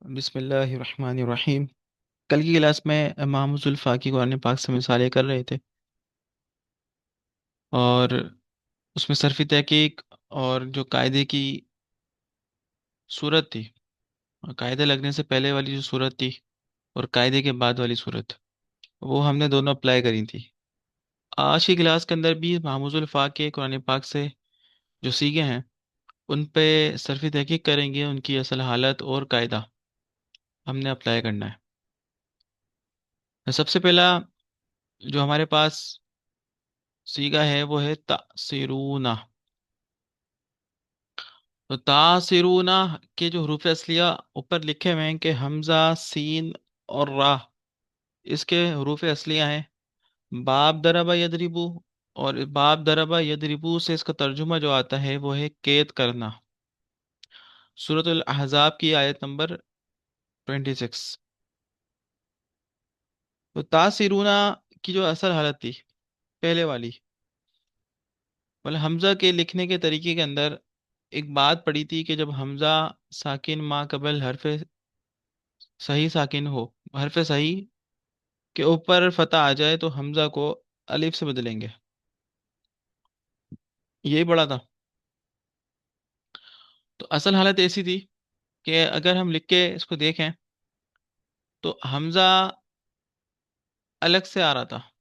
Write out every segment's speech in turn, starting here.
बिस्मिल्लाहिर्रहमानिर्रहीम। कल की क्लास में महमूदुल फाकी कुरान पाक से मिसालें कर रहे थे और उसमें सरफ़ी तहकीक और जो कायदे की सूरत थी, और कायदे लगने से पहले वाली जो सूरत थी और कायदे के बाद वाली सूरत, वो हमने दोनों अप्लाई करी थी। आज की क्लास के अंदर भी महमूदुल फाकी कुरान पाक से जो सीखे हैं उन पे सरफ़ी तहकीक करेंगे, उनकी असल हालत और कायदा हमने अप्लाई करना है। सबसे पहला जो हमारे पास सीगा है वो है तासिरूना। तो तासिरूना के जो हरूफ असलिया ऊपर लिखे हुए हैं कि हमजा, सीन और रा, इसके हरूफ असलिया हैं। बाब दरबा यदरिबू, और बाब दरबा यदरिबू से इसका तर्जुमा जो आता है वो है कैद करना। सूरतुल अहज़ाब की आयत नंबर 26। तो तासिरूना की जो असल हालत थी पहले वाली, मतलब हमजा के लिखने के तरीके के अंदर एक बात पड़ी थी कि जब हमजा साकिन मा कबल हरफ सही साकिन हो, हरफ सही के ऊपर फतह आ जाए तो हमजा को अलिफ से बदलेंगे। यही पड़ा था। तो असल हालत ऐसी थी कि अगर हम लिख के इसको देखें तो हमजा अलग से आ रहा था।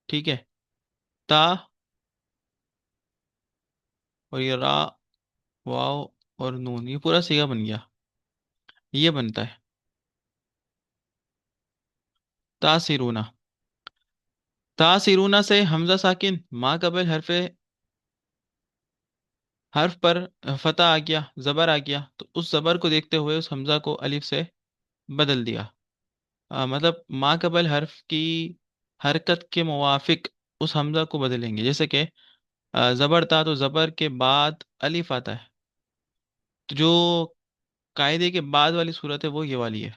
ठीक है। ता और ये रा, वाव और नून, ये पूरा सीगा बन गया। ये बनता है तासिरूना। तासिरूना से हमजा साकिन मा कबल हर्फ पर फतह आ गया, जबर आ गया, तो उस जबर को देखते हुए उस हमजा को अलिफ से बदल दिया। मतलब मा कबल हर्फ की हरकत के मुवाफिक उस हमजा को बदलेंगे। जैसे कि जबर था तो जबर के बाद अलिफ आता है। तो जो कायदे के बाद वाली सूरत है वो ये वाली है।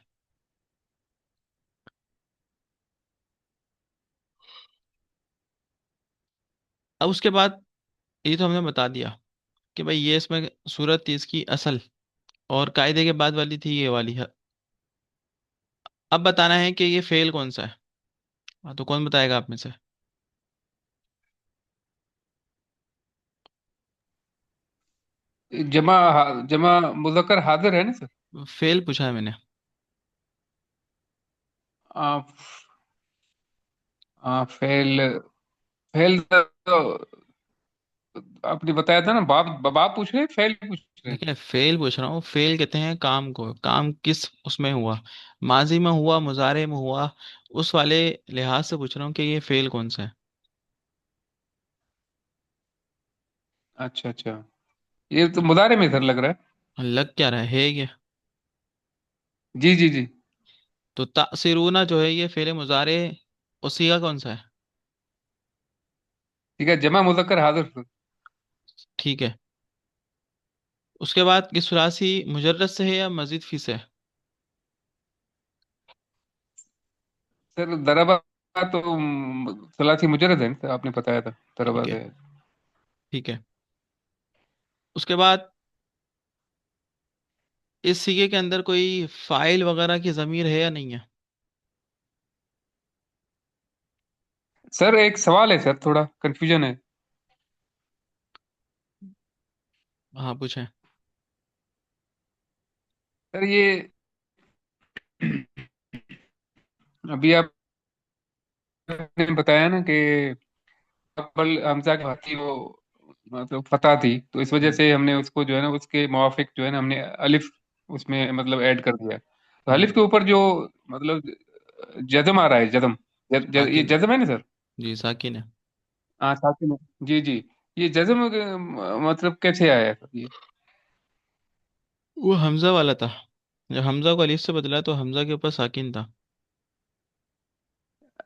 अब उसके बाद ये तो हमने बता दिया कि भाई ये इसमें सूरत थी इसकी असल, और कायदे के बाद वाली थी ये वाली है। अब बताना है कि ये फेल कौन सा है। तो कौन बताएगा आप में से? जमा मुजक्कर हाजिर है ना सर। फेल पूछा है मैंने। आ, फेल। फेल तो आपने बताया था ना, बाप बाप पूछ रहे हैं, फेल पूछ रहे हैं। देखिए, फेल पूछ रहा हूँ। फेल कहते हैं काम को, काम किस उसमें हुआ, माजी में हुआ, मुजारे में हुआ, उस वाले लिहाज से पूछ रहा हूँ कि ये फेल कौन सा है। अच्छा अच्छा, ये तो मुदारे में इधर लग रहा है। लग क्या रहा है ये? जी जी जी। तो तासिरूना जो है ये फेल मुजारे, उसी का कौन सा है? ठीक है, जमा मुजक्कर हाजिर सर। ठीक है। उसके बाद किस सुरासी मुजर्रद से है या मजीद फी से है? सर दरबा तो सलासी मुजरद है ना सर, आपने बताया था दरबा ठीक है। से। ठीक है। उसके बाद इस सीगे के अंदर कोई फाइल वगैरह की जमीर है या नहीं है? सर एक सवाल है सर, थोड़ा कंफ्यूजन है। हाँ, पूछें। सर ये अभी आपने बताया ना कि कबल हमजा की बात थी, वो मतलब फतह थी, तो इस वजह हम्म। से हमने उसको जो है ना, उसके मुवाफिक जो है ना, हमने अलिफ उसमें मतलब ऐड कर दिया। तो हम्म। अलिफ के ऊपर जो मतलब जज्म आ रहा है, जज्म, ये साकिन। जज्म है ना सर। जी, साकिन है। हाँ साथ में, जी जी। ये जज्म मतलब कैसे आया है सर ये? वो हमजा वाला था। जब हमजा को अलीफ से बदला तो हमजा के ऊपर साकिन था।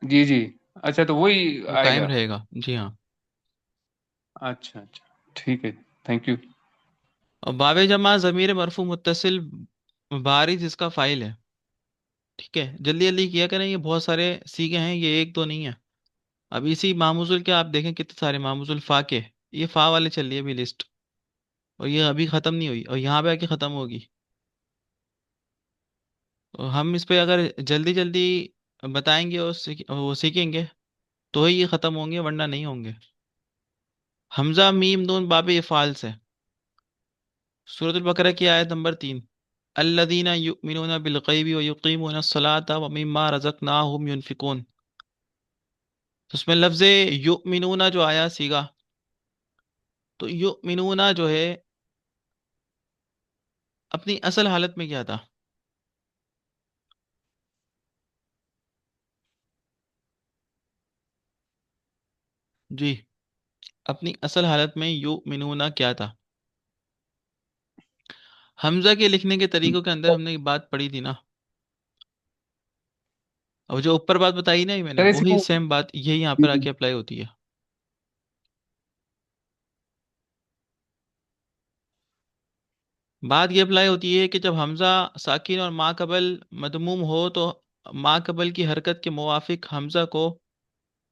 जी जी। अच्छा, तो वही वो कायम आएगा। रहेगा, जी हाँ। अच्छा अच्छा, ठीक है, थैंक यू। और बावे जमा जमीर मरफू मुत्तसिल बारिज इसका फाइल है। ठीक है, जल्दी जल्दी किया करें, ये बहुत सारे सीखे हैं, ये एक दो नहीं है। अब इसी मामूजुल के आप देखें कितने सारे मामूजुल फा के, ये फा वाले चल रही है अभी लिस्ट। और ये अभी ख़त्म नहीं हुई और यहाँ पे आके ख़त्म होगी। तो हम इस पे अगर जल्दी जल्दी बताएंगे और वो सीखेंगे तो ही ये ख़त्म होंगे, वरना नहीं होंगे। हमज़ा मीम नून बाबे इफ़ाल से। सूरत बकरा की आयत नंबर 3। अल्लज़ीना युमिनूना बिल गैबि व युकीमूना अस्सलाता व मिम्मा रज़क़नाहुम युनफिकून। तो उसमें लफ्ज़ युमिनूना जो आया सीगा, तो युमिनूना जो है अपनी असल हालत में क्या था? जी, अपनी असल हालत में युमिनूना क्या था? हमजा के लिखने के तरीकों के अंदर हमने एक बात पढ़ी थी ना, और जो ऊपर बात बताई ना, ये मैंने सर वही इसमें। सेम बात यही यहाँ जी पर जी। आके अप्लाई होती है। बात ये अप्लाई होती है कि जब हमजा साकिन और मा कबल मदमूम हो तो मा कबल की हरकत के मुवाफिक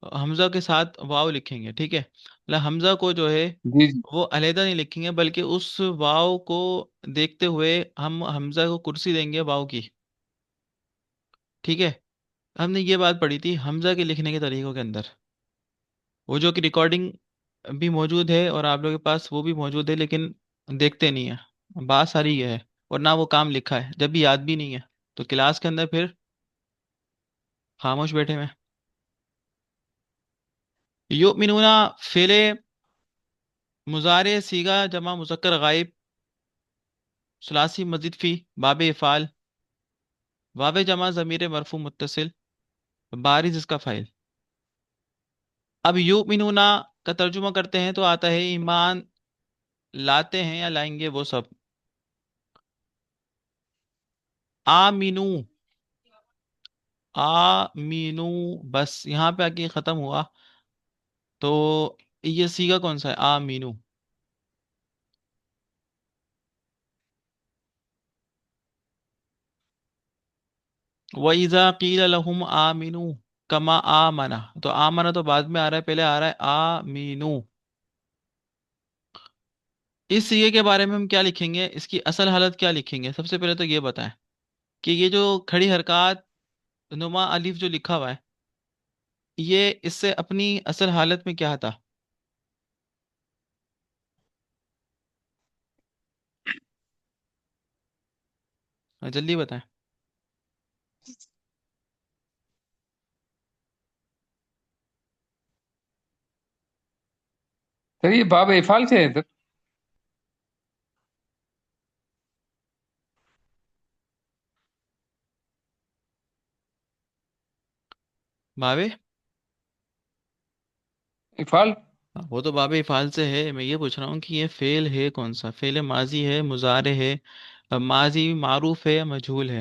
हमजा के साथ वाव लिखेंगे, ठीक है। मतलब हमजा को जो है जी जी। वो अलहदा नहीं लिखेंगे, बल्कि उस वाव को देखते हुए हम हमजा को कुर्सी देंगे वाव की, ठीक है। हमने ये बात पढ़ी थी हमजा के लिखने के तरीकों के अंदर, वो जो कि रिकॉर्डिंग भी मौजूद है और आप लोगों के पास वो भी मौजूद है, लेकिन देखते नहीं है। बात सारी ये है, और ना वो काम लिखा है, जब भी याद भी नहीं है तो क्लास के अंदर फिर खामोश बैठे हुए हैं। युमिनूना फेले मुजारे सीगा जमा मुजक्कर गायब सुलासी मजिद फी बाबे इफ़ाल वावे जमा ज़मीर मरफू मुत्तसिल बारिज इसका फ़ाइल। अब युमिनूना का तर्जुमा करते हैं तो आता है ईमान लाते हैं या लाएंगे वो सब। आमीनू, आमीनू, बस यहाँ पे आके ख़त्म हुआ। तो ये सीगा कौन सा है? आमीनू। वइज़ा क़ील लहुम आमिनू कमा आमना, तो आमना तो बाद में आ रहा है, पहले आ रहा है आमीनू। इस सीगे के बारे में हम क्या लिखेंगे, इसकी असल हालत क्या लिखेंगे? सबसे पहले तो ये बताएं कि ये जो खड़ी हरकत नुमा अलिफ जो लिखा हुआ है, ये इससे अपनी असल हालत में क्या था? जल्दी बताएं। सर ये बाब इफाल से है सर। बाबे, इफाल। हाँ, वो तो बाबे इफ़ाल से है। मैं ये पूछ रहा हूँ कि ये फेल है कौन सा? फेल माजी है, मुजारे है, माजी मारूफ है या मजहूल है?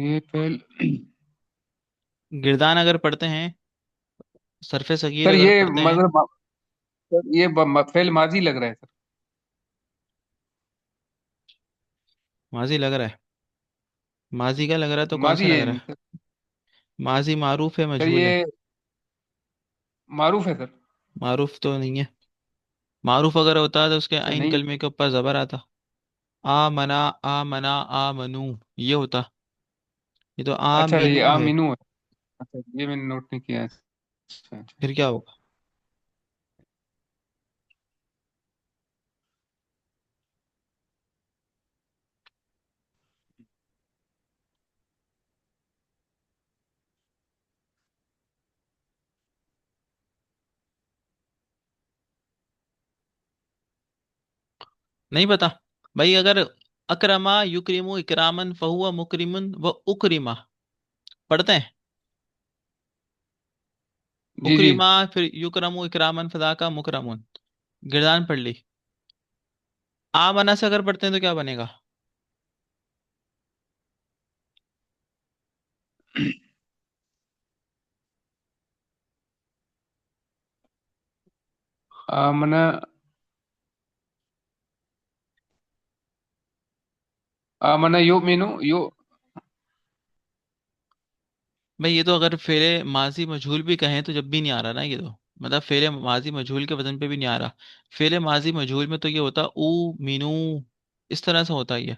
ये फेल। गिरदान अगर पढ़ते हैं, सरफे सगीर सर अगर ये पढ़ते हैं। मतलब सर ये फेल माजी लग रहा है सर। माजी लग रहा है? माजी का लग रहा है तो कौन सा माजी लग है रहा नहीं है? सर। माजी मारूफ है सर मजहूल है? ये मारूफ है सर। मारूफ तो नहीं है। मारूफ अगर होता तो उसके अच्छा आइन नहीं। कलमे के ऊपर जबर आता। आ मना, आ मना, आ मनू, ये होता। ये तो आ अच्छा ये मीनू है। आमीनू है। अच्छा ये मैंने नोट नहीं किया है। अच्छा अच्छा। फिर क्या होगा? नहीं पता भाई। अगर अकरमा युक्रिमु इकरामन फहुवा मुकरिमुन व उकरिमा पढ़ते हैं, जी जी। उकरिमा फिर युकरमु इकरामन फदा का मुकरमुन, गिरदान पढ़ ली। आमना से अगर पढ़ते हैं तो क्या बनेगा? आमना। आमना यू मीनू यू। भाई ये तो अगर फेले माजी मजहूल भी कहें तो जब भी नहीं आ रहा ना ये तो, मतलब फेले माजी मजहूल के वजन पे भी नहीं आ रहा। फेले माजी मजहूल में तो ये होता ऊ मीनू, इस तरह से होता है ये।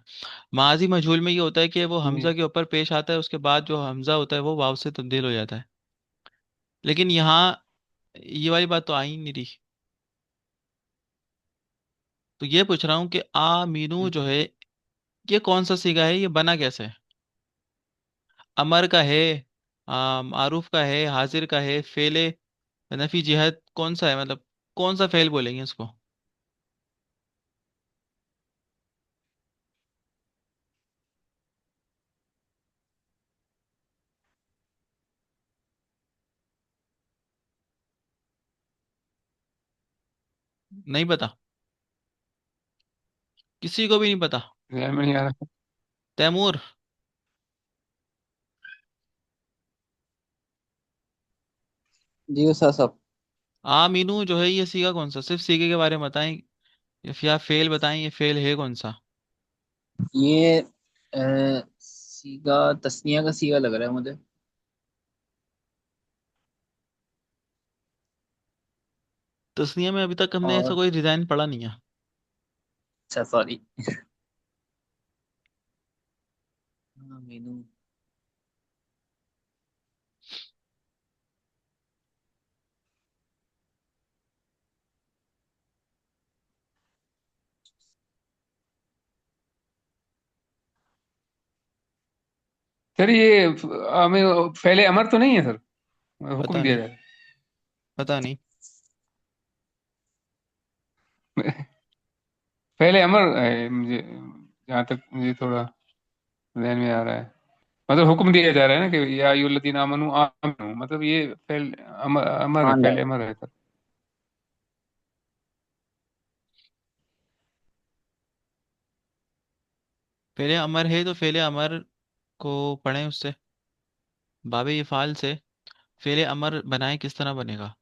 माजी मजहूल में ये होता है कि वो हमजा जी के ऊपर पेश आता है, उसके बाद जो हमजा होता है वो वाव से तब्दील हो जाता है। लेकिन यहाँ ये वाली बात तो आ ही नहीं रही। तो ये पूछ रहा हूँ कि आ मीनू जो है, ये कौन सा सीगा है, ये बना कैसे है? अमर का है, मारूफ का है, हाजिर का है, फेले नफी जिहत कौन सा है, मतलब कौन सा फेल बोलेंगे इसको? नहीं पता? किसी को भी नहीं पता? ध्यान में नहीं आ रहा। तैमूर। जी उस्ताद साहब। आ मीनू जो है ये सीगा कौन सा, सिर्फ सीगे के बारे में बताएं, या फेल बताएं, ये फेल है कौन सा? ये सीगा तस्निया का सीगा लग रहा है मुझे। तस्नीया में अभी तक हमने ऐसा और कोई डिजाइन पढ़ा नहीं है। अच्छा सॉरी। हाँ मीनू। सर ये हमें पहले अमर तो नहीं है सर, हुक्म पता दिया नहीं, जाए। पता नहीं। पहले अमर है मुझे, जहाँ तक मुझे थोड़ा ध्यान में आ रहा है। मतलब हुक्म दिया जा रहा है ना कि या अय्युहल्लज़ीना आमनू आमनू, मतलब ये पहले अमर, अमर है, मान पहले रहा अमर है सर। फेले अमर है तो फेले अमर को पढ़ें उससे, बाबे इफ़ाल से। फेले अमर बनाए किस तरह बनेगा?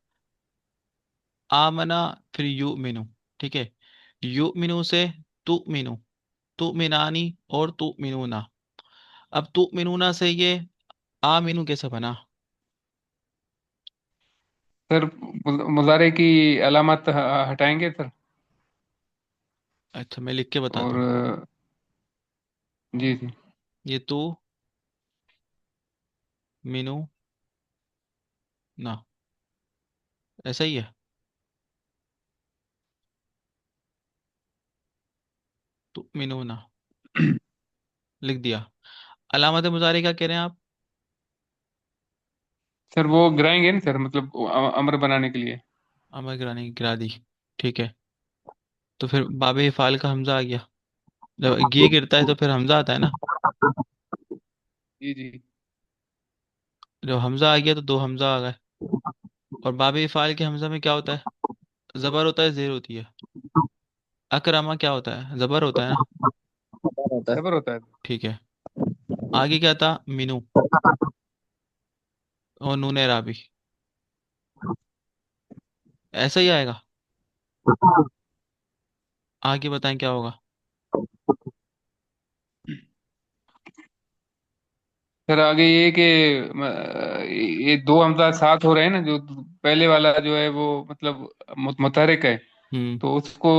आमना, फिर यू मिनू, ठीक है। यू मिनू से तू मिनू, तू मिनानी, और तू मिनूना। अब तू मिनूना से ये आ मिनू कैसे बना? सर मुजारे की अलामत हटाएंगे सर। अच्छा मैं लिख के बताता और हूँ। जी जी। ये तू मिनू ना, ऐसा ही है। तू मिनू ना, लिख दिया। अलामत मुजारे क्या कह रहे हैं आप? सर वो गिराएंगे ना सर, मतलब अमर बनाने के लिए। अमर गिरानी गिरा दी, ठीक है। तो फिर बाबे इफ़ाल का हमजा आ गया। जब ये गिरता है तो फिर हमजा आता है ना। जी जी। जब हमजा आ गया तो दो हमजा आ गए। और बाबे इफ़ाल के हमजा में क्या होता है? जबर होता है, जेर होती है? अकरमा क्या होता है, जबर होता है ना? होता है। जबर होता है। ठीक है। आगे क्या था? मीनू और नून राबी, ऐसा ही आएगा? आगे बताएं क्या होगा। सर आगे ये कि ये दो हमजा साथ हो रहे हैं ना, जो पहले वाला जो है वो मतलब मुतहरिक है, हम्म। तो उसको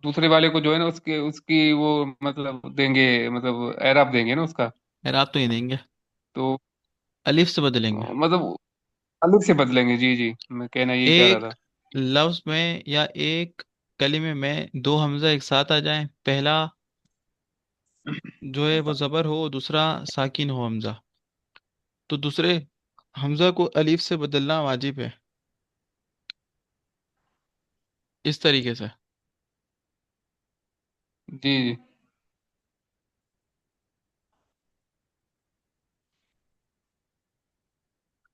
दूसरे वाले को जो है ना उसके उसकी वो मतलब देंगे, मतलब एराब देंगे ना उसका। यार आप तो ही देंगे, तो अलिफ से बदलेंगे। मतलब अलग से बदलेंगे। जी जी, मैं कहना यही चाह रहा एक था। लफ्ज में या एक कलिमे में दो हमजा एक साथ आ जाएं, पहला जो है वो जबर हो, दूसरा साकिन हो हमजा, तो दूसरे हमजा को अलिफ से बदलना वाजिब है, इस तरीके से। जी जी।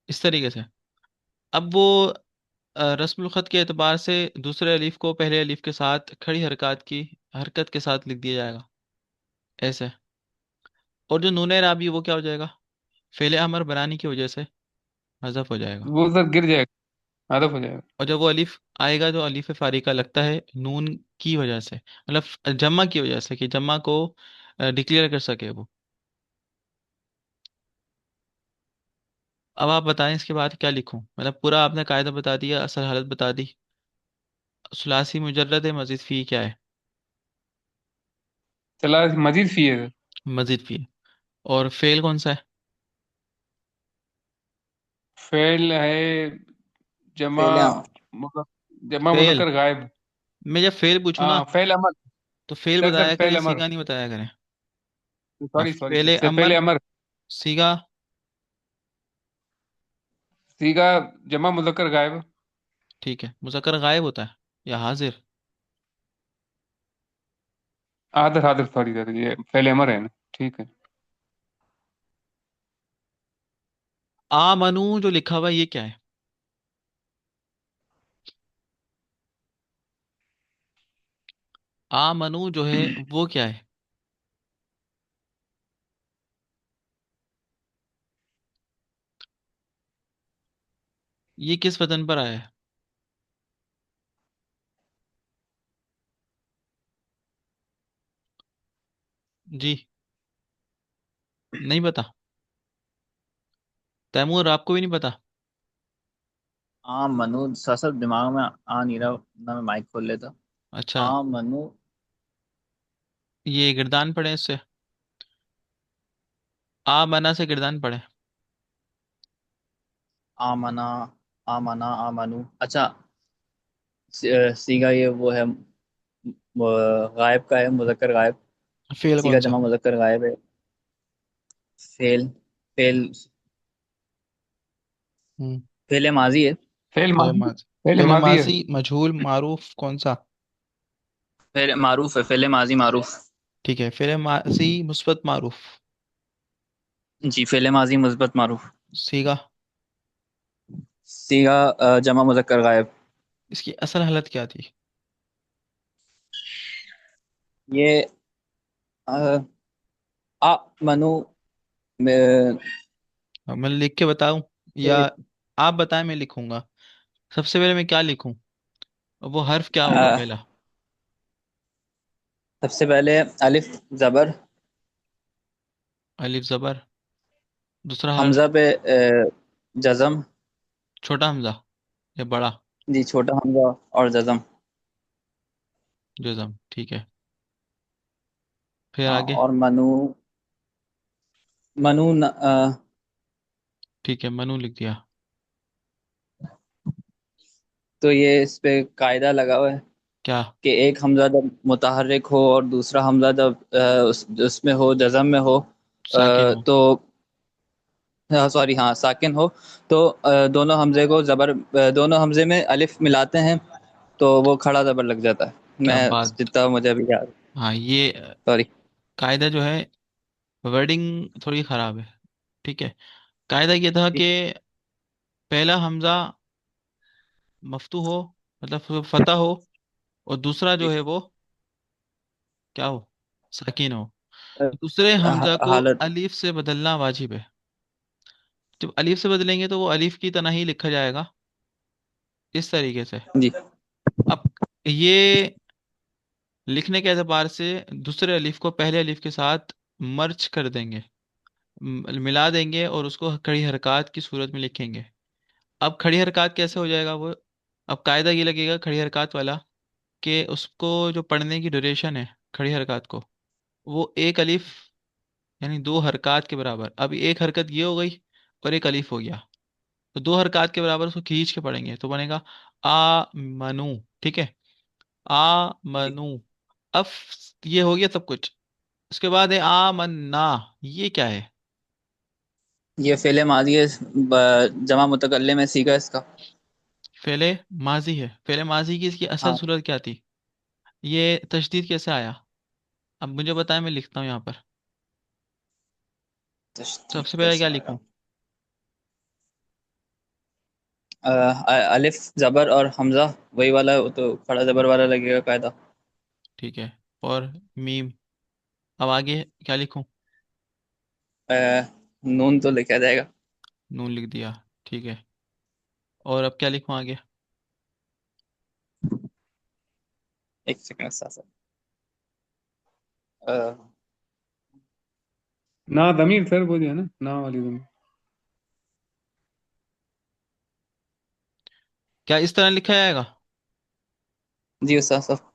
इस तरीके से। अब वो रस्मुल खत के एतबार से दूसरे अलिफ को पहले अलिफ के साथ खड़ी हरकत की हरकत के साथ लिख दिया जाएगा, ऐसे। और जो नून राबी वो क्या हो जाएगा? फेले अमर बनाने की वजह से हज़फ हो जाएगा। वो सर गिर जाएगा, आदफ हो जाएगा। और जब वो अलिफ आएगा, जो अलिफ फारिका लगता है नून की वजह से, मतलब जम्मा की वजह से, कि जम्मा को डिक्लेयर कर सके वो। अब आप बताएं इसके बाद क्या लिखूं, मतलब पूरा आपने कायदा बता दिया, असल हालत बता दी। सुलासी मुजर्रद है, मजीद फी क्या है? चला मजीद फी है। मजीद फी। और फेल कौन सा है? फेल है जमा पहले जमा फेल। मुजक्कर गायब। मैं जब फेल पूछूं ना हाँ फेल अमर। तो फेल सर सर बताया फेल करें, अमर। सीगा नहीं बताया करें। हाँ, सॉरी सॉरी सर, फेले से फेल अमर। अमर। सीगा। सीगा जमा मुजक्कर गायब। ठीक है, मुज़क्कर गायब होता है या हाजिर? आदर आदर सॉरी सर, ये फेल अमर है ना। ठीक है। आ मनू जो लिखा हुआ है ये क्या है? आ मनू जो है वो क्या है? ये किस वजन पर आया है? जी। नहीं पता? तैमूर आपको भी नहीं पता? मनु सा सब दिमाग में आ नहीं रहा ना, मैं माइक खोल लेता। अच्छा। मनु। ये गिरदान पढ़े इससे। आ मना से गिरदान पढ़े। आमना। आमना आमनु, अच्छा। सीगा ये वो है, वो गायब का है, मुजक्कर गायब। फेल सीगा कौन सा? जमा मुजक्कर गायब है। फेल। फेल। हम्म। फेल माजी है। फेल फेल माजी। माजी। फेल फेल माजी है। माजी मजहूल मारूफ कौन सा? फेल मारूफ है, फेल माजी मारूफ। ठीक है, फेल माजी मुस्बत मारूफ। जी, फेल माजी मुस्बत मारूफ। सीगा। सीगा जमा मुजक्कर गायब। इसकी असल हालत क्या थी? ये आ मनु में अब मैं लिख के बताऊं या से, आप बताएं, मैं लिखूंगा। सबसे पहले मैं क्या लिखूं? वो हर्फ क्या होगा अ, पहला? सबसे पहले अलिफ जबर। अलिफ जबर। दूसरा हर्फ? हमजा पे जजम। छोटा हमजा या बड़ा? जी, छोटा हमजा और जजम। जज़म, ठीक है। फिर हाँ, आगे? और मनु। मनु ठीक है, मनु लिख दिया। तो ये इस पे कायदा लगा हुआ है क्या? कि एक हमजा जब मुतहर्रिक हो और दूसरा हमजा जब उसमें हो, जज़म में हो, साकिन हो। तो सॉरी, हाँ, साकिन हो, तो दोनों हमजे को जबर, दोनों हमजे में अलिफ मिलाते हैं तो वो खड़ा जबर लग जाता है। क्या मैं बात। जितना मुझे अभी याद। हाँ, ये सॉरी। कायदा जो है, वर्डिंग थोड़ी ख़राब है। ठीक है। कायदा ये था कि पहला हमज़ा मफ्तू हो, मतलब फतह हो, और दूसरा जो है वो क्या हो? साकिन हो। दूसरे हमज़ा को हालत। अलीफ से बदलना वाजिब है। जब अलीफ से बदलेंगे तो वो अलीफ की तरह ही लिखा जाएगा, इस तरीके से। जी। अब ये लिखने के एतबार से दूसरे अलीफ को पहले अलीफ के साथ मर्ज कर देंगे, मिला देंगे और उसको खड़ी हरकत की सूरत में लिखेंगे। अब खड़ी हरकत कैसे हो जाएगा वो? अब कायदा ये लगेगा खड़ी हरकत वाला कि उसको जो पढ़ने की ड्यूरेशन है खड़ी हरकत को, वो एक अलीफ यानी दो हरकत के बराबर। अब एक हरकत ये हो गई और एक अलीफ हो गया, तो दो हरकत के बराबर उसको खींच के पढ़ेंगे तो बनेगा आ मनू। ठीक है, आ मनू। अब ये हो गया सब कुछ। उसके बाद है आ मन्ना। ये क्या है? ये फेले मादी है, जमा मुतकल्लिम में सीगा इसका। फेले माजी है। फेले माजी की इसकी असल हाँ, सूरत क्या थी? ये तशदीद कैसे आया? अब मुझे बताएं, मैं लिखता हूँ यहाँ पर। तशदीद सबसे पहले कैसे क्या आया? लिखूं? अलिफ जबर और हमजा, वही वाला, वो तो खड़ा जबर वाला लगेगा कायदा। ठीक है। और मीम। अब आगे क्या लिखूं? अ, नून तो लिखा जाएगा। नून लिख दिया। ठीक है। और अब क्या लिखूं आगे? एक सेकंड साथ। ना दमीर सर, वो जो है ना, ना वाली दमीर। क्या इस तरह लिखा जाएगा? जी उस्ताद साहब।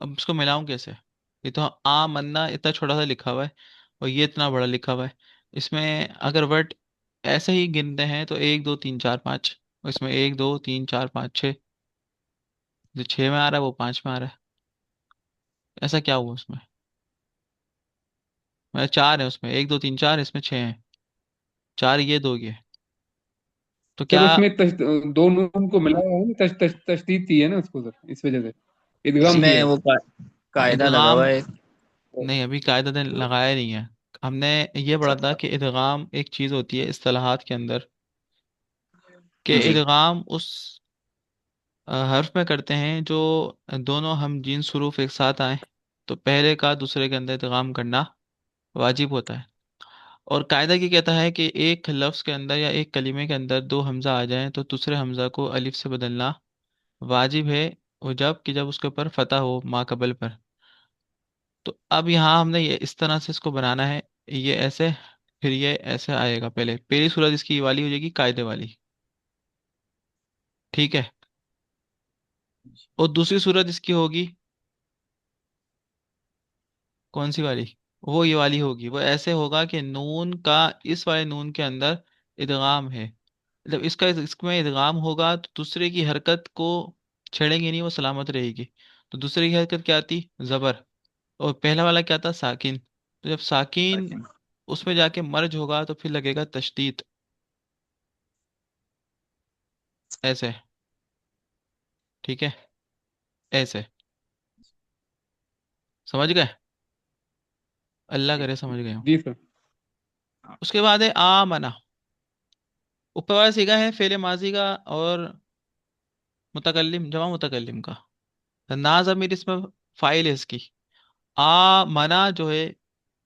अब इसको मिलाऊं कैसे? ये तो आ मन्ना इतना छोटा सा लिखा हुआ है, और ये इतना बड़ा लिखा हुआ है। इसमें अगर वर्ड ऐसे ही गिनते हैं तो 1 2 3 4 5, और इसमें 1 2 3 4 5 6। जो 6 में आ रहा है वो 5 में आ रहा है। ऐसा क्या हुआ उसमें? मतलब 4 है उसमें, 1 2 3 4, इसमें 6 है। 4 ये दो ये, तो सर क्या? उसमें दो नून को मिलाया है ना, तशदीद की है ना उसको सर, इस वजह से इदगाम किया इसमें है। वो कायदा लगा हुआ इदगाम? है। नहीं, अभी कायदा ने लगाया नहीं है। हमने ये अच्छा पढ़ा था अच्छा। कि इदगाम एक चीज होती है इस्तिलाहात के अंदर, कि जी। इदगाम उस हर्फ में करते हैं जो दोनों हम जींस हरूफ एक साथ आए, तो पहले का दूसरे के अंदर इदगाम करना वाजिब होता है। और कायदा ये कहता है कि एक लफ्ज के अंदर या एक कलीमे के अंदर दो हमजा आ जाएं तो दूसरे हमजा को अलिफ से बदलना वाजिब है, और जब उसके ऊपर फतह हो मा कबल पर। तो अब यहाँ हमने ये इस तरह से इसको बनाना है, ये ऐसे, फिर ये ऐसे आएगा। पहले पहली सूरत इसकी ये वाली हो जाएगी, कायदे वाली। ठीक है। और दूसरी सूरत इसकी होगी कौन सी वाली? वो ये वाली होगी। वो ऐसे होगा कि नून का इस वाले नून के अंदर इदगाम है, मतलब इसका इसमें इदगाम होगा तो दूसरे की हरकत को छेड़ेंगे नहीं, वो सलामत रहेगी। तो दूसरे की हरकत क्या आती? जबर। और पहला वाला क्या था? साकिन। तो जब साकिन साकिन। उसमें जाके मर्ज होगा तो फिर लगेगा तशदीद, ऐसे। ठीक है, ऐसे। समझ गए? अल्लाह करे समझ गए हो। जी सर। उसके बाद है आ मना। ऊपर वाला सीगा है फेले माजी का और मुतकल्लिम, जमा मुतकल्लिम का। ना ज़मीर इसमें फाइल है इसकी। आ मना जो है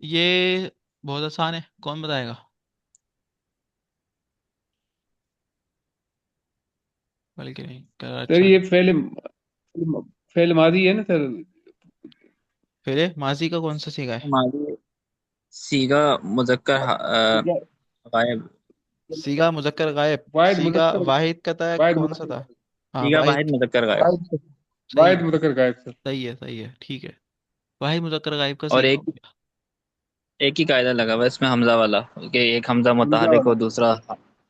ये बहुत आसान है, कौन बताएगा? बल्कि नहीं कर, सर अच्छा। ये फेल मादी है ना सर। फेले माजी का कौन सा सीगा है? हमारी सीगा मुजक्कर गायब। सीगा मुजक्कर गायब। वाहिद सीगा मुदक्कर वाहिद का था, वाहिद कौन सा मुदक्कर था? हाँ, सीगा वाहिद वाहिद। मुजक्कर गायब। वाहिद सही वाहिद है, मुदक्कर गायब सर। सही है, सही है, ठीक है। वाहिद मुजक्कर गायब का और सीगा हो गया। एक ही कायदा लगा हुआ है इसमें हमजा वाला, कि एक हमजा हमजा मुतहरिक वाला। हो दूसरा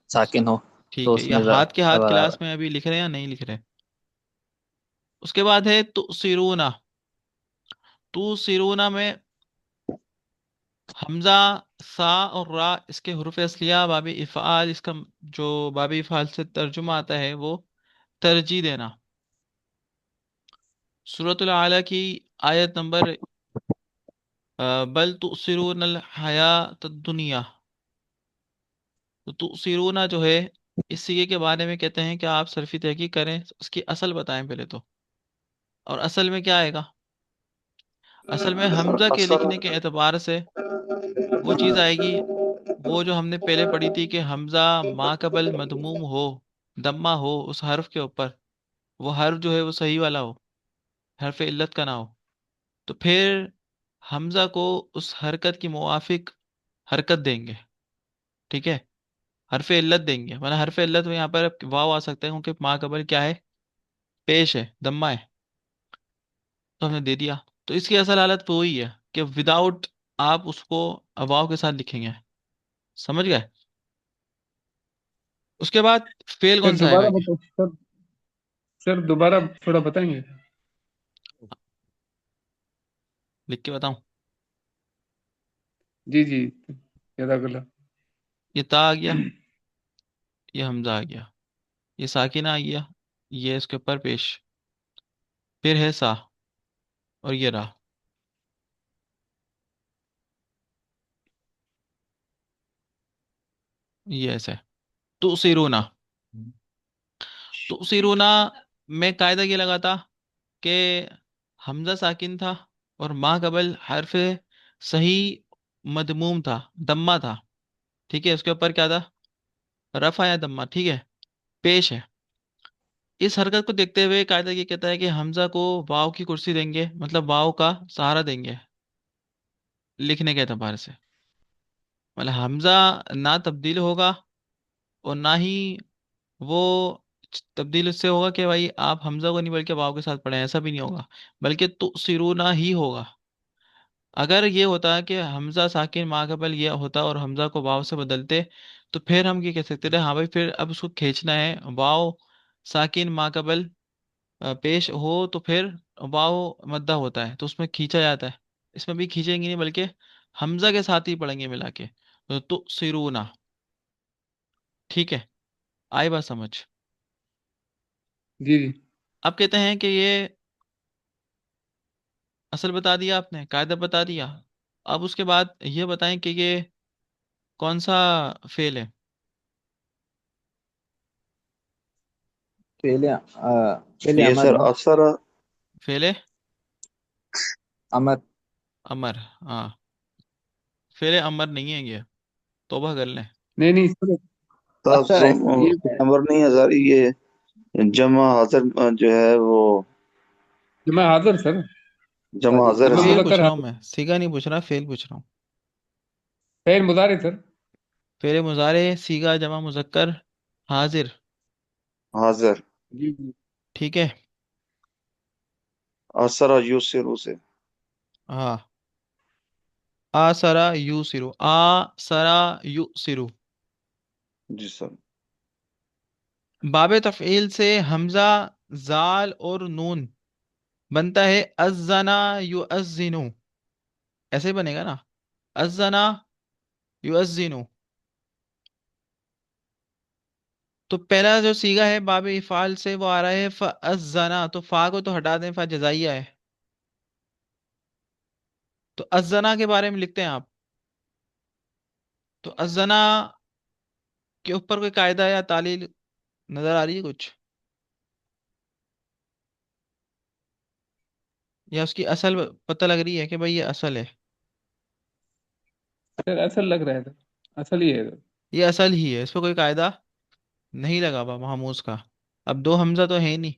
साकिन हो। तो ठीक है, या उसमें हाथ के हाथ जबर आ क्लास रहा में अभी लिख रहे हैं या नहीं लिख रहे? उसके बाद है तुसिरूना। तुसिरूना में हमजा, सा और रा इसके हुरूफ असलिया बाबी इफ़ाल, इसका जो बाबी इफ़ाल से तर्जुमा आता है वो तरजीह देना। सूरतुल आला की आयत नंबर बल तुसिरून अल हयात दुनिया। तो तुसिरूना जो है, इस सिगे के बारे में कहते हैं कि आप सरफी तहकीक करें, उसकी असल बताएं पहले तो। और असल में क्या आएगा? असल में हमजा के लिखने के एतबार से वो चीज़ आएगी, वो जो हमने पहले पढ़ी थी कि हमजा मा कबल मदमूम हो, दम्मा हो उस हर्फ के ऊपर, वो हर्फ जो है वो सही वाला हो, हर्फ इल्लत का ना हो। तो फिर हमजा को उस हरकत की मुवाफिक हरकत देंगे। ठीक है, हरफ इल्लत देंगे, वरना हरफ इल्लत में यहाँ पर वाव आ सकता है क्योंकि मा कबल क्या है? पेश है, दम्मा है। तो हमने दे दिया। तो इसकी असल हालत वो ही है कि विदाउट आप उसको वाव के साथ लिखेंगे। समझ गए? उसके बाद फेल सर कौन सा आएगा दोबारा ये? बताओ सर। सर दोबारा थोड़ा बताएंगे। लिख के बताऊं? जी जी। जज़ाकल्लाह। ये ता आ गया, ये हमजा आ गया, ये साकिना आ गया, ये इसके ऊपर पेश, फिर है सा, और ये रहा, ये ऐसे। तो सिरोना, तो सिरोना में कायदा ये लगा था कि हमजा साकिन था, और मा कबल हर्फ सही मदमूम था, दम्मा था। ठीक है, उसके ऊपर क्या था? रफा या दम्मा। ठीक है, पेश है। इस हरकत को देखते हुए कायदा ये कहता है कि हमजा को वाव की कुर्सी देंगे, मतलब वाव का सहारा देंगे लिखने के एतबार से। मतलब हमजा ना तब्दील होगा, और ना ही वो तब्दील इससे होगा कि भाई आप हमजा को नहीं बल्कि वाव के साथ पढ़ें, ऐसा भी नहीं होगा, बल्कि तो सिरूना ही होगा। अगर ये होता कि हमजा साकिन मा कबल ये होता और हमजा को वाव से बदलते, तो फिर हम ये कह सकते थे हाँ भाई फिर अब उसको खींचना है, वाव साकिन मा कबल पेश हो तो फिर वाव मद्दा होता है तो उसमें खींचा जाता है। इसमें भी खींचेंगे नहीं, बल्कि हमजा के साथ ही पढ़ेंगे मिला के, तो सिरूना। ठीक है, आई बात समझ। जी जी। अब कहते हैं कि ये असल बता दिया आपने, कायदा बता दिया। अब उसके बाद ये बताएं कि ये कौन सा फेल है। पहले ये अमर सर है। असर। फेल है अमर। अमर, हाँ। फेल है अमर नहीं है ये, तौबा कर लें। नहीं नहीं सर, असर है। ये नंबर नहीं है सर, ये जमा हाजिर जो है वो, जमा हाजिर सर, जमा हाजिर है जमा फेल सर। पूछ मुजक्कर रहा हूँ हाजिर, मैं, सीगा नहीं पूछ रहा, फेल पूछ रहा हूँ। फेल मुजारे सर। फेल मुजारे सीगा जमा मुजक्कर हाजिर। हाजिर। जी जी। ठीक है। असरा युसिरु से। हाँ, आसरा यू सिरु, आसरा यू सिरु। Ji sir. बाबे तफ़ईल से हमजा, जाल और नून बनता है अज़्ज़ना युअज़्ज़िनु। ऐसे ही बनेगा ना, अज़्ज़ना युअज़्ज़िनु। तो पहला जो सीगा है बाबे इफ़ाल से वो आ रहा है फ़अज़्ज़ना, तो फ़ा को तो हटा दें, फ़ा जज़ाइया है। तो अज़्ज़ना के बारे में लिखते हैं आप। तो अज़्ज़ना के ऊपर कोई कायदा या तालील नजर आ रही है कुछ, या उसकी असल पता लग रही है कि भाई ये असल है। सर असल लग रहा है सर, असल ही है सर। ये असल ही है, इस पर कोई कायदा नहीं लगा हुआ महमूज का। अब दो हमजा तो है ही नहीं।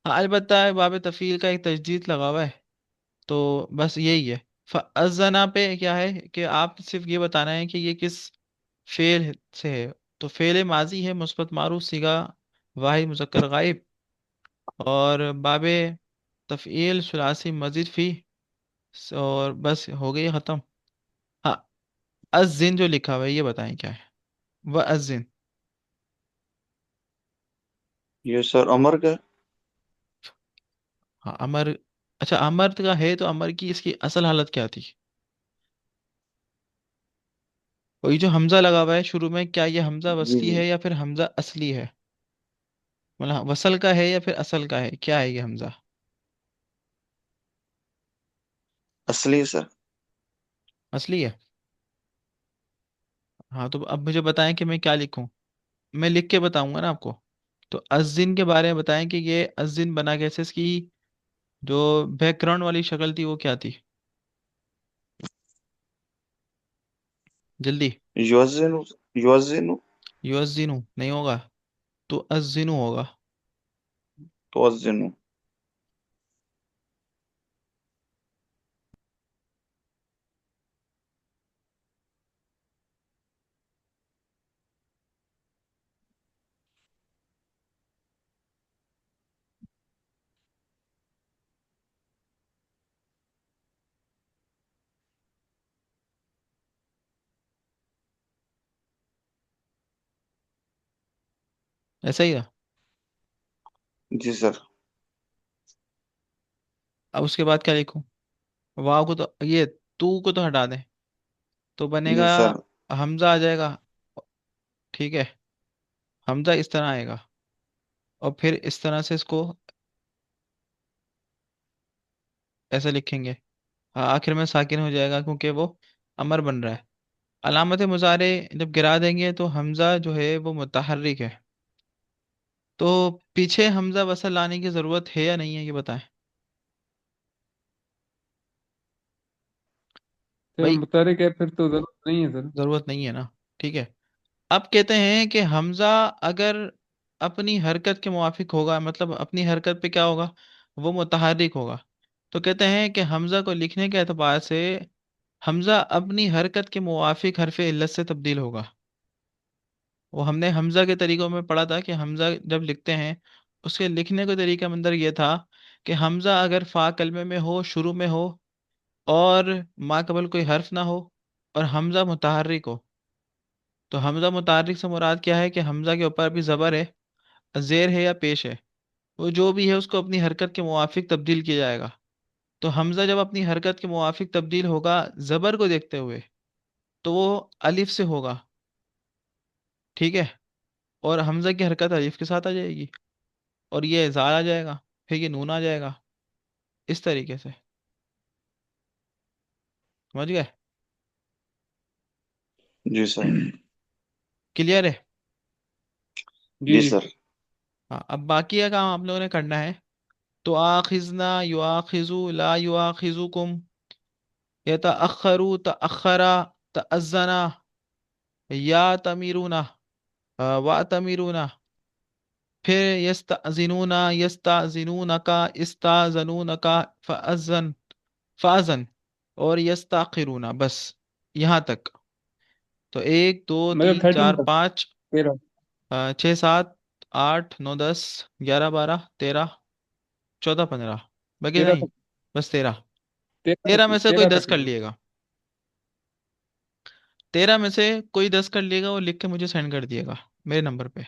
हाँ अलबत्ता बाब तफ़ील का एक तजदीद लगा हुआ है, तो बस यही है। फ़अज़्ज़ना पे क्या है कि आप सिर्फ ये बताना है कि ये किस फेल से है। तो फेल माजी है, मुस्बत मारूफ सीगा वाहिद मुज़क्कर गायब, और बाबे तफ़ईल सुलासी मजीद फी, और बस हो गई ख़त्म। हाँ, अज़्ज़िन जो लिखा हुआ है ये बताएं क्या है। वह अज़्ज़िन। ये सर अमर का है। हाँ अमर। अच्छा अमर का है, तो अमर की इसकी असल हालत क्या थी। और ये जो हमजा लगा हुआ है शुरू में, क्या ये हमजा जी वसली जी। है या फिर हमजा असली है। मतलब वसल का है या फिर असल का है, क्या है ये हमजा। असली है सर। असली है। हाँ तो अब मुझे बताएं कि मैं क्या लिखूं। मैं लिख के बताऊंगा ना आपको। तो अज़्ज़िन के बारे में बताएं कि ये अज़्ज़िन बना कैसे, इसकी जो बैकग्राउंड वाली शक्ल थी वो क्या थी। जल्दी। युअज़्ज़िनु। युअज़्ज़िनु। युअज़्ज़िनु नहीं होगा, तो अज़्ज़िनु होगा। तुअज़्ज़िनु। ऐसा ही था। जी सर। अब उसके बाद क्या लिखूं। वाव को तो ये, तू को तो हटा दें, तो जी बनेगा सर। हमजा आ जाएगा। ठीक है, हमजा इस तरह आएगा, और फिर इस तरह से इसको ऐसे लिखेंगे। हाँ, आखिर में साकिन हो जाएगा क्योंकि वो अमर बन रहा है। अलामत मुजारे जब गिरा देंगे तो हमजा जो है वो मुतहर्रिक है। तो पीछे हमजा वसल लाने की जरूरत है या नहीं है ये बताएं। सर भाई मुतारिक है फिर तो जरूरत नहीं है सर। जरूरत नहीं है ना। ठीक है। अब कहते हैं कि हमजा अगर अपनी हरकत के मुवाफिक होगा, मतलब अपनी हरकत पे क्या होगा, वो मुतहर्रिक होगा। तो कहते हैं कि हमजा को लिखने के एतबार से हमजा अपनी हरकत के मुवाफिक हरफ इल्लत से तब्दील होगा। वो हमने हमजा के तरीकों में पढ़ा था कि हमजा जब लिखते हैं, उसके लिखने के तरीके के अंदर ये था कि हमजा अगर फा कलमे में हो, शुरू में हो, और मा कबल कोई हर्फ ना हो, और हमजा मुतहर्रिक हो, तो हमजा मुतहर्रिक से मुराद क्या है कि हमजा के ऊपर भी ज़बर है, जेर है या पेश है, वो जो भी है उसको अपनी हरकत के मुवाफिक तब्दील किया जाएगा। तो हमजा जब अपनी हरकत के मुवाफिक तब्दील होगा ज़बर को देखते हुए, तो वो अलिफ से होगा। ठीक है। और हमजा की हरकत अलिफ के साथ आ जाएगी, और ये ज़ाल आ जाएगा, फिर ये नून आ जाएगा, इस तरीके से। समझ गए? जी सर। क्लियर है? जी जी जी। सर। हाँ, अब बाकी का काम आप लोगों ने करना है। तो आखिजना युआखिजु ला युआखिजुकुम, यतअखरु तअखरा, तअज्जना, या तमीरुना, व तमीरुना, फिर यस्तअजिनुना, यस्तअजिनुनका, इस्ताजनुनका, फअजन, फाजन, और यस्ताखिरुना, बस यहाँ तक। तो एक दो मतलब तीन 13 चार तक। पाँच, 13। छः सात आठ नौ 10 11 12 13 14 15, बगे 13 नहीं, तक। बस 13। 13 13 तक। में से कोई 13 10 तक कर ही। लिएगा। 13 में से कोई 10 कर लिएगा, वो लिख के मुझे सेंड कर दिएगा मेरे नंबर पे।